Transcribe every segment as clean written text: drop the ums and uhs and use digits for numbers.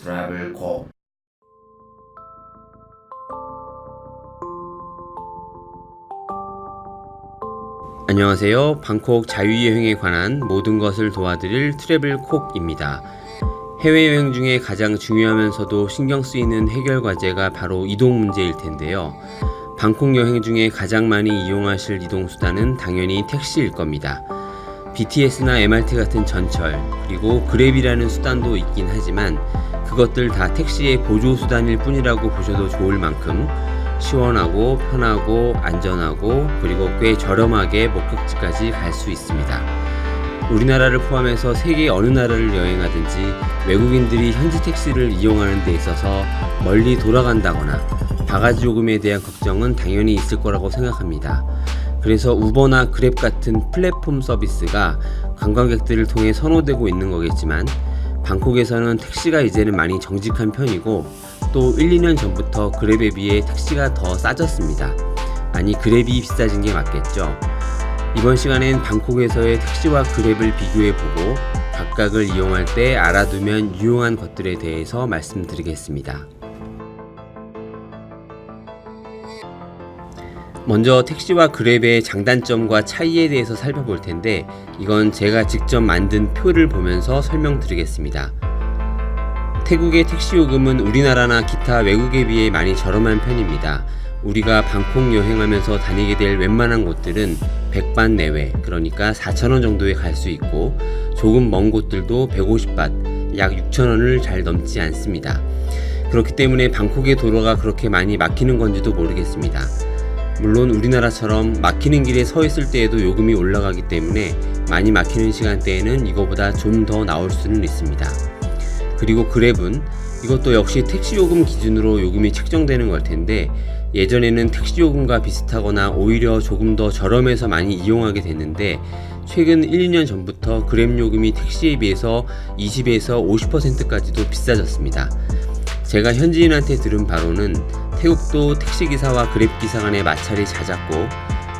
트래블콕. 안녕하세요. 방콕 자유여행에 관한 모든 것을 도와드릴 트래블콕입니다. 해외여행 중에 가장 중요하면서도 신경 쓰이는 해결 과제가 바로 이동 문제일 텐데요. 방콕 여행 중에 가장 많이 이용하실 이동수단은 당연히 택시일 겁니다. BTS나 MRT 같은 전철, 그리고 그랩이라는 수단도 있긴 하지만 그것들 다 택시의 보조수단일 뿐이라고 보셔도 좋을 만큼 시원하고 편하고 안전하고 그리고 꽤 저렴하게 목적지까지 갈 수 있습니다. 우리나라를 포함해서 세계 어느 나라를 여행하든지 외국인들이 현지 택시를 이용하는 데 있어서 멀리 돌아간다거나 바가지 요금에 대한 걱정은 당연히 있을 거라고 생각합니다. 그래서 우버나 그랩 같은 플랫폼 서비스가 관광객들을 통해 선호되고 있는 거겠지만 방콕에서는 택시가 이제는 많이 정직한 편이고 또 1, 2년 전부터 그랩에 비해 택시가 더 싸졌습니다. 아니 그랩이 비싸진 게 맞겠죠. 이번 시간엔 방콕에서의 택시와 그랩을 비교해보고 각각을 이용할 때 알아두면 유용한 것들에 대해서 말씀드리겠습니다. 먼저 택시와 그랩의 장단점과 차이에 대해서 살펴볼 텐데 이건 제가 직접 만든 표를 보면서 설명드리겠습니다. 태국의 택시 요금은 우리나라나 기타 외국에 비해 많이 저렴한 편입니다. 우리가 방콕 여행하면서 다니게 될 웬만한 곳들은 100ባት 내외, 그러니까 4,000원 정도에 갈 수 있고 조금 먼 곳들도 150밭, 약 6,000원을 잘 넘지 않습니다. 그렇기 때문에 방콕의 도로가 그렇게 많이 막히는 건지도 모르겠습니다. 물론 우리나라처럼 막히는 길에 서 있을 때에도 요금이 올라가기 때문에 많이 막히는 시간대에는 이거보다 좀 더 나올 수는 있습니다. 그리고 그랩은 이것도 역시 택시 요금 기준으로 요금이 책정되는 걸 텐데 예전에는 택시 요금과 비슷하거나 오히려 조금 더 저렴해서 많이 이용하게 됐는데 최근 1, 2년 전부터 그랩 요금이 택시에 비해서 20에서 50%까지도 비싸졌습니다. 제가 현지인한테 들은 바로는 태국도 택시기사와 그랩기사 간의 마찰이 잦았고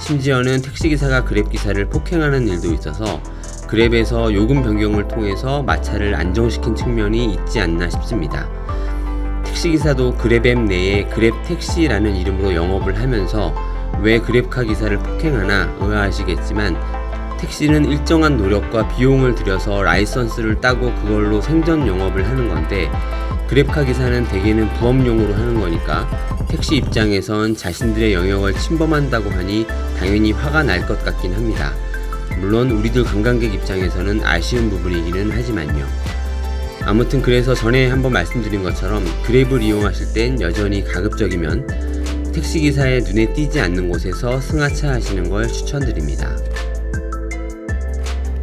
심지어는 택시기사가 그랩기사를 폭행하는 일도 있어서 그랩에서 요금 변경을 통해서 마찰을 안정시킨 측면이 있지 않나 싶습니다. 택시기사도 그랩 앱 내에 그랩 택시라는 이름으로 영업을 하면서 왜 그랩카 기사를 폭행하나 의아하시겠지만 택시는 일정한 노력과 비용을 들여서 라이선스를 따고 그걸로 생전 영업을 하는 건데 그랩카 기사는 대개는 부업용으로 하는 거니까 택시 입장에선 자신들의 영역을 침범한다고 하니 당연히 화가 날 것 같긴 합니다. 물론 우리들 관광객 입장에서는 아쉬운 부분이기는 하지만요. 아무튼 그래서 전에 한번 말씀드린 것처럼 그랩을 이용하실 땐 여전히 가급적이면 택시기사의 눈에 띄지 않는 곳에서 승하차 하시는 걸 추천드립니다.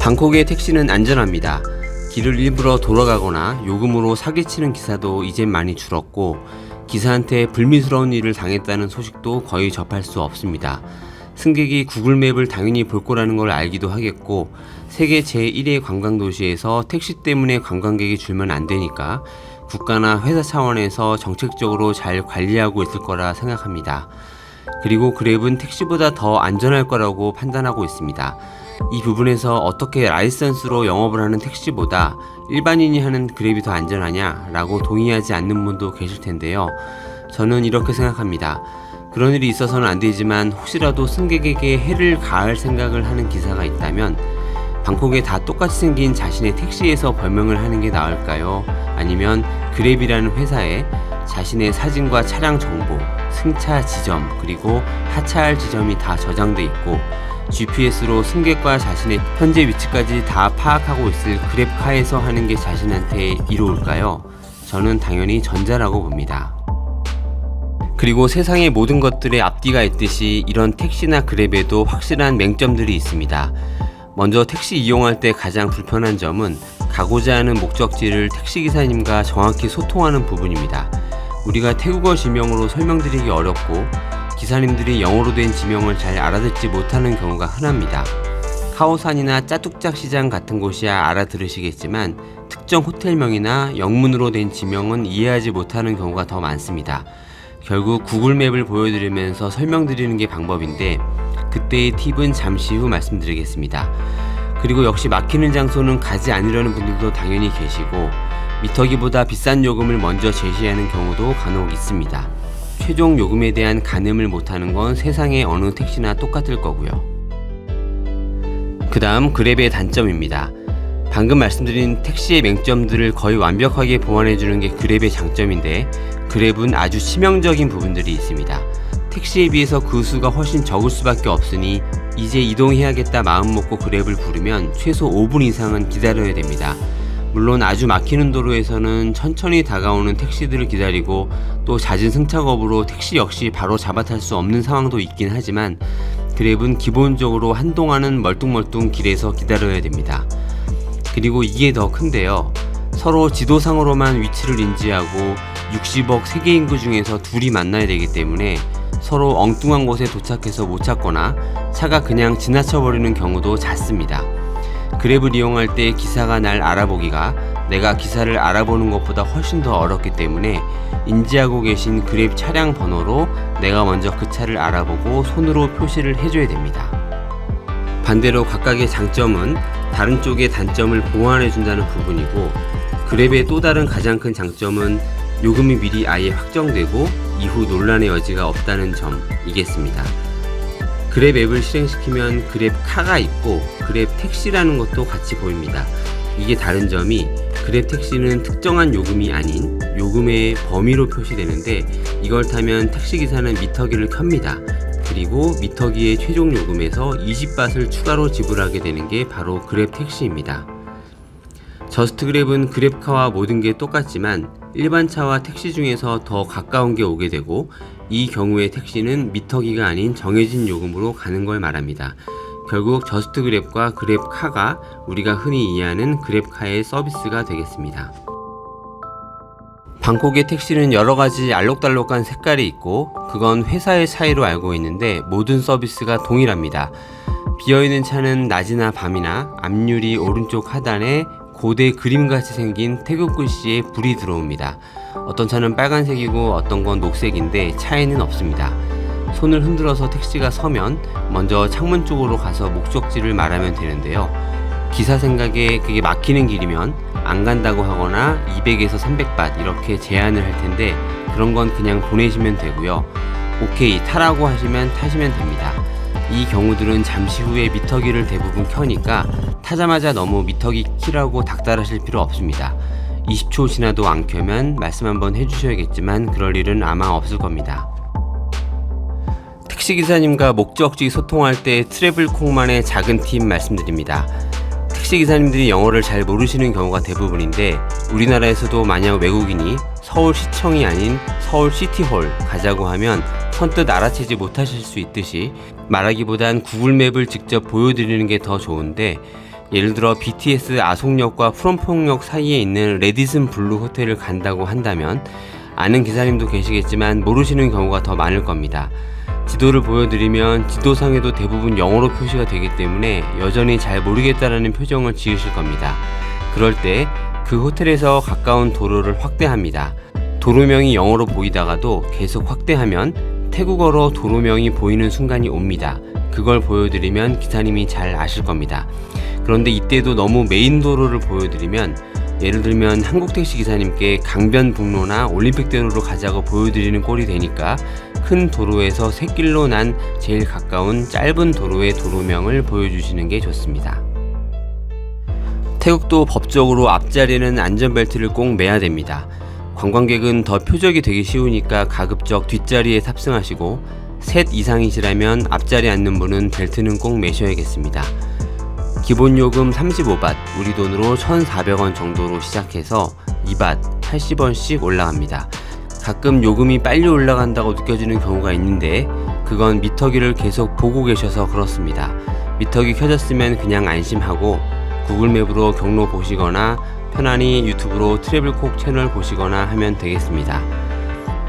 방콕의 택시는 안전합니다. 길을 일부러 돌아가거나 요금으로 사기치는 기사도 이젠 많이 줄었고 기사한테 불미스러운 일을 당했다는 소식도 거의 접할 수 없습니다. 승객이 구글맵을 당연히 볼 거라는 걸 알기도 하겠고 세계 제1의 관광도시에서 택시 때문에 관광객이 줄면 안 되니까 국가나 회사 차원에서 정책적으로 잘 관리하고 있을 거라 생각합니다. 그리고 그랩은 택시보다 더 안전할 거라고 판단하고 있습니다. 이 부분에서 어떻게 라이선스로 영업을 하는 택시보다 일반인이 하는 그랩이 더 안전하냐 라고 동의하지 않는 분도 계실 텐데요. 저는 이렇게 생각합니다. 그런 일이 있어서는 안 되지만 혹시라도 승객에게 해를 가할 생각을 하는 기사가 있다면 방콕에 다 똑같이 생긴 자신의 택시에서 벌명을 하는 게 나을까요? 아니면 그랩이라는 회사에 자신의 사진과 차량 정보, 승차 지점, 그리고 하차할 지점이 다 저장돼 있고 GPS로 승객과 자신의 현재 위치까지 다 파악하고 있을 그랩카에서 하는 게 자신한테 이로울까요? 저는 당연히 전자라고 봅니다. 그리고 세상의 모든 것들에 앞뒤가 있듯이 이런 택시나 그랩에도 확실한 맹점들이 있습니다. 먼저 택시 이용할 때 가장 불편한 점은 가고자 하는 목적지를 택시기사님과 정확히 소통하는 부분입니다. 우리가 태국어 지명으로 설명드리기 어렵고 기사님들이 영어로 된 지명을 잘 알아듣지 못하는 경우가 흔합니다. 카오산이나 짜뚝짝 시장 같은 곳이야 알아들으시겠지만 특정 호텔명이나 영문으로 된 지명은 이해하지 못하는 경우가 더 많습니다. 결국 구글맵을 보여드리면서 설명드리는 게 방법인데 그때의 팁은 잠시 후 말씀드리겠습니다. 그리고 역시 막히는 장소는 가지 않으려는 분들도 당연히 계시고 미터기보다 비싼 요금을 먼저 제시하는 경우도 간혹 있습니다. 최종 요금에 대한 가늠을 못하는 건 세상의 어느 택시나 똑같을 거고요. 그 다음 그랩의 단점입니다. 방금 말씀드린 택시의 맹점들을 거의 완벽하게 보완해주는 게 그랩의 장점인데, 그랩은 아주 치명적인 부분들이 있습니다. 택시에 비해서 그 수가 훨씬 적을 수밖에 없으니 이제 이동해야겠다 마음 먹고 그랩을 부르면 최소 5분 이상은 기다려야 됩니다. 물론 아주 막히는 도로에서는 천천히 다가오는 택시들을 기다리고 또 잦은 승차겁으로 택시 역시 바로 잡아탈 수 없는 상황도 있긴 하지만, 그랩은 기본적으로 한동안은 멀뚱멀뚱 길에서 기다려야 됩니다. 그리고 이게 더 큰데요. 서로 지도상으로만 위치를 인지하고 60억 세계 인구 중에서 둘이 만나야 되기 때문에 서로 엉뚱한 곳에 도착해서 못 찾거나 차가 그냥 지나쳐버리는 경우도 잦습니다. 그랩을 이용할 때 기사가 날 알아보기가 내가 기사를 알아보는 것보다 훨씬 더 어렵기 때문에 인지하고 계신 그랩 차량 번호로 내가 먼저 그 차를 알아보고 손으로 표시를 해줘야 됩니다. 반대로 각각의 장점은 다른 쪽의 단점을 보완해준다는 부분이고, 그랩의 또 다른 가장 큰 장점은 요금이 미리 아예 확정되고 이후 논란의 여지가 없다는 점이겠습니다. 그랩 앱을 실행시키면 그랩 카가 있고 그랩 택시라는 것도 같이 보입니다. 이게 다른 점이, 그랩 택시는 특정한 요금이 아닌 요금의 범위로 표시되는데, 이걸 타면 택시기사는 미터기를 켭니다. 그리고 미터기의 최종 요금에서 20밭을 추가로 지불하게 되는 게 바로 그랩 택시입니다. 저스트그랩은 그랩카와 모든 게 똑같지만 일반 차와 택시 중에서 더 가까운 게 오게 되고, 이 경우에 택시는 미터기가 아닌 정해진 요금으로 가는 걸 말합니다. 결국 저스트그랩과 그랩카가 우리가 흔히 이해하는 그랩카의 서비스가 되겠습니다. 방콕의 택시는 여러가지 알록달록한 색깔이 있고 그건 회사의 차이로 알고 있는데 모든 서비스가 동일합니다. 비어있는 차는 낮이나 밤이나 앞유리 오른쪽 하단에 고대 그림같이 생긴 태극 글씨에 불이 들어옵니다. 어떤 차는 빨간색이고 어떤 건 녹색인데 차이는 없습니다. 손을 흔들어서 택시가 서면 먼저 창문 쪽으로 가서 목적지를 말하면 되는데요. 기사 생각에 그게 막히는 길이면 안 간다고 하거나 200에서 300밭 이렇게 제한을 할 텐데, 그런 건 그냥 보내시면 되고요. 오케이 타라고 하시면 타시면 됩니다. 이 경우들은 잠시 후에 미터기를 대부분 켜니까 타자마자 너무 미터기 키라고 닥달하실 필요 없습니다. 20초 지나도 안 켜면 말씀 한번 해주셔야겠지만 그럴 일은 아마 없을 겁니다. 택시기사님과 목적지 소통할 때 트래블콕만의 작은 팁 말씀드립니다. 택시기사님들이 영어를 잘 모르시는 경우가 대부분인데, 우리나라에서도 만약 외국인이 서울시청이 아닌 서울시티홀 가자고 하면 선뜻 알아채지 못하실 수 있듯이, 말하기보단 구글맵을 직접 보여드리는 게 더 좋은데, 예를 들어 BTS 아송역과 프롬퐁역 사이에 있는 레디슨 블루 호텔을 간다고 한다면 아는 기사님도 계시겠지만 모르시는 경우가 더 많을 겁니다. 지도를 보여드리면 지도상에도 대부분 영어로 표시가 되기 때문에 여전히 잘 모르겠다라는 표정을 지으실 겁니다. 그럴 때 그 호텔에서 가까운 도로를 확대합니다. 도로명이 영어로 보이다가도 계속 확대하면 태국어로 도로명이 보이는 순간이 옵니다. 그걸 보여드리면 기사님이 잘 아실 겁니다. 그런데 이때도 너무 메인 도로를 보여드리면, 예를 들면 한국 택시 기사님께 강변북로나 올림픽대로로 가자고 보여드리는 꼴이 되니까 큰 도로에서 샛길로 난 제일 가까운 짧은 도로의 도로명을 보여주시는 게 좋습니다. 태국도 법적으로 앞자리는 안전벨트를 꼭 매야 됩니다. 관광객은 더 표적이 되기 쉬우니까 가급적 뒷자리에 탑승하시고, 셋 이상이시라면 앞자리에 앉는 분은 벨트는 꼭 매셔야겠습니다. 기본 요금 35밭, 우리 돈으로 1,400원 정도로 시작해서 2밭, 80원씩 올라갑니다. 가끔 요금이 빨리 올라간다고 느껴지는 경우가 있는데 그건 미터기를 계속 보고 계셔서 그렇습니다. 미터기 켜졌으면 그냥 안심하고 구글맵으로 경로 보시거나 편안히 유튜브로 트래블콕 채널 보시거나 하면 되겠습니다.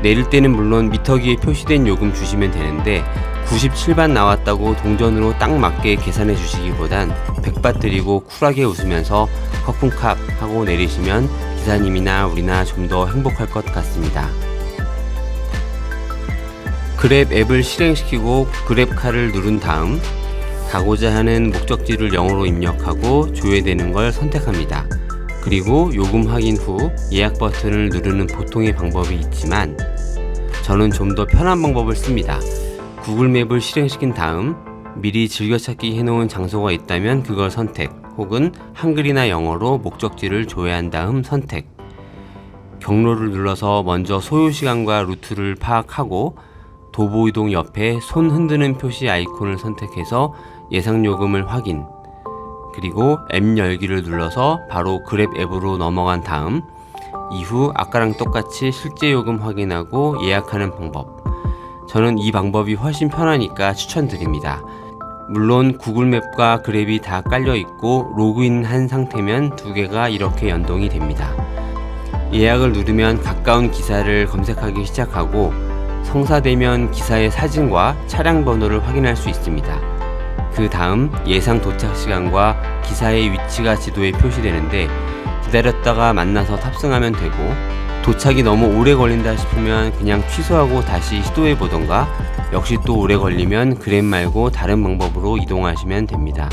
내릴 때는 물론 미터기에 표시된 요금 주시면 되는데 97밭 나왔다고 동전으로 딱 맞게 계산해 주시기보단 100밭 드리고 쿨하게 웃으면서 커풍캅 하고 내리시면 기사님이나 우리나 좀 더 행복할 것 같습니다. 그랩 앱을 실행시키고 그랩카를 누른 다음 가고자 하는 목적지를 영어로 입력하고 조회되는 걸 선택합니다. 그리고 요금 확인 후 예약 버튼을 누르는 보통의 방법이 있지만 저는 좀 더 편한 방법을 씁니다. 구글 맵을 실행시킨 다음 미리 즐겨찾기 해놓은 장소가 있다면 그걸 선택, 혹은 한글이나 영어로 목적지를 조회한 다음 선택. 경로를 눌러서 먼저 소요시간과 루트를 파악하고 도보이동 옆에 손 흔드는 표시 아이콘을 선택해서 예상 요금을 확인, 그리고 앱 열기를 눌러서 바로 그랩 앱으로 넘어간 다음 이후 아까랑 똑같이 실제 요금 확인하고 예약하는 방법. 저는 이 방법이 훨씬 편하니까 추천드립니다. 물론 구글맵과 그랩이 다 깔려있고 로그인한 상태면 두 개가 이렇게 연동이 됩니다. 예약을 누르면 가까운 기사를 검색하기 시작하고 성사되면 기사의 사진과 차량 번호를 확인할 수 있습니다. 그 다음 예상 도착 시간과 기사의 위치가 지도에 표시되는데 기다렸다가 만나서 탑승하면 되고, 도착이 너무 오래 걸린다 싶으면 그냥 취소하고 다시 시도해 보던가, 역시 또 오래 걸리면 그랩 말고 다른 방법으로 이동하시면 됩니다.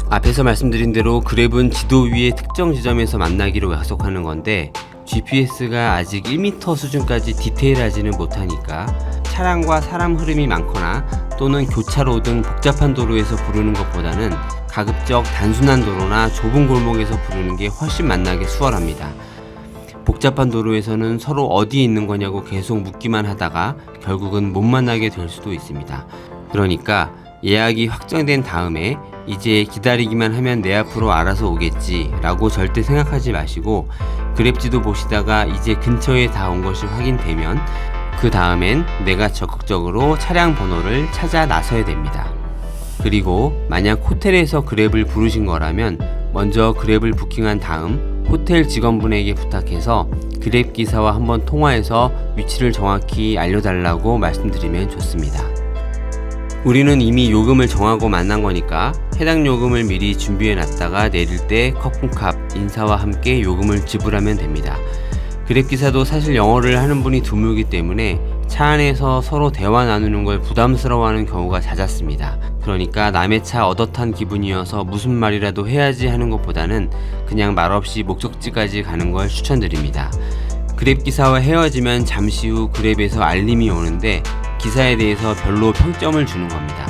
앞에서 말씀드린 대로 그랩은 지도 위의 특정 지점에서 만나기로 약속하는 건데 GPS가 아직 1m 수준까지 디테일하지는 못하니까 차량과 사람 흐름이 많거나 또는 교차로 등 복잡한 도로에서 부르는 것보다는 가급적 단순한 도로나 좁은 골목에서 부르는 게 훨씬 만나기 수월합니다. 복잡한 도로에서는 서로 어디에 있는 거냐고 계속 묻기만 하다가 결국은 못 만나게 될 수도 있습니다. 그러니까 예약이 확정된 다음에 이제 기다리기만 하면 내 앞으로 알아서 오겠지 라고 절대 생각하지 마시고 그랩지도 보시다가 이제 근처에 다 온 것이 확인되면 그 다음엔 내가 적극적으로 차량 번호를 찾아 나서야 됩니다. 그리고 만약 호텔에서 그랩을 부르신 거라면 먼저 그랩을 부킹한 다음 호텔 직원분에게 부탁해서 그랩 기사와 한번 통화해서 위치를 정확히 알려달라고 말씀드리면 좋습니다. 우리는 이미 요금을 정하고 만난 거니까 해당 요금을 미리 준비해 놨다가 내릴 때 커튼캅 인사와 함께 요금을 지불하면 됩니다. 그랩기사도 사실 영어를 하는 분이 드물기 때문에 차 안에서 서로 대화 나누는 걸 부담스러워하는 경우가 잦았습니다. 그러니까 남의 차 얻어탄 기분이어서 무슨 말이라도 해야지 하는 것보다는 그냥 말없이 목적지까지 가는 걸 추천드립니다. 그랩기사와 헤어지면 잠시 후 그랩에서 알림이 오는데 기사에 대해서 별로 평점을 주는 겁니다.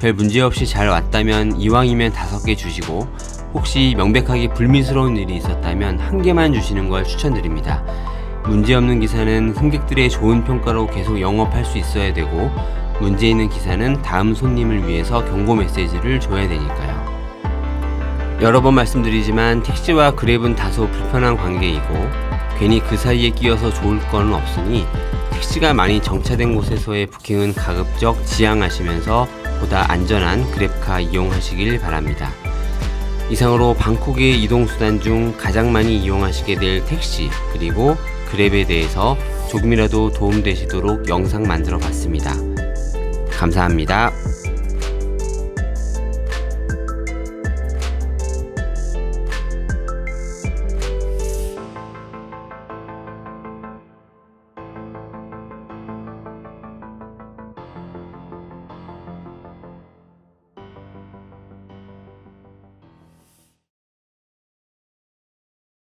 별 문제없이 잘 왔다면 이왕이면 5개 주시고 혹시 명백하게 불미스러운 일이 있었다면 1개만 주시는 걸 추천드립니다. 문제없는 기사는 승객들의 좋은 평가로 계속 영업할 수 있어야 되고 문제 있는 기사는 다음 손님을 위해서 경고 메시지를 줘야 되니까요. 여러 번 말씀드리지만 택시와 그랩은 다소 불편한 관계이고 괜히 그 사이에 끼어서 좋을 건 없으니 택시가 많이 정차된 곳에서의 부킹은 가급적 지양하시면서 보다 안전한 그랩카 이용하시길 바랍니다. 이상으로 방콕의 이동수단 중 가장 많이 이용하시게 될 택시 그리고 그랩에 대해서 조금이라도 도움되시도록 영상 만들어 봤습니다. 감사합니다.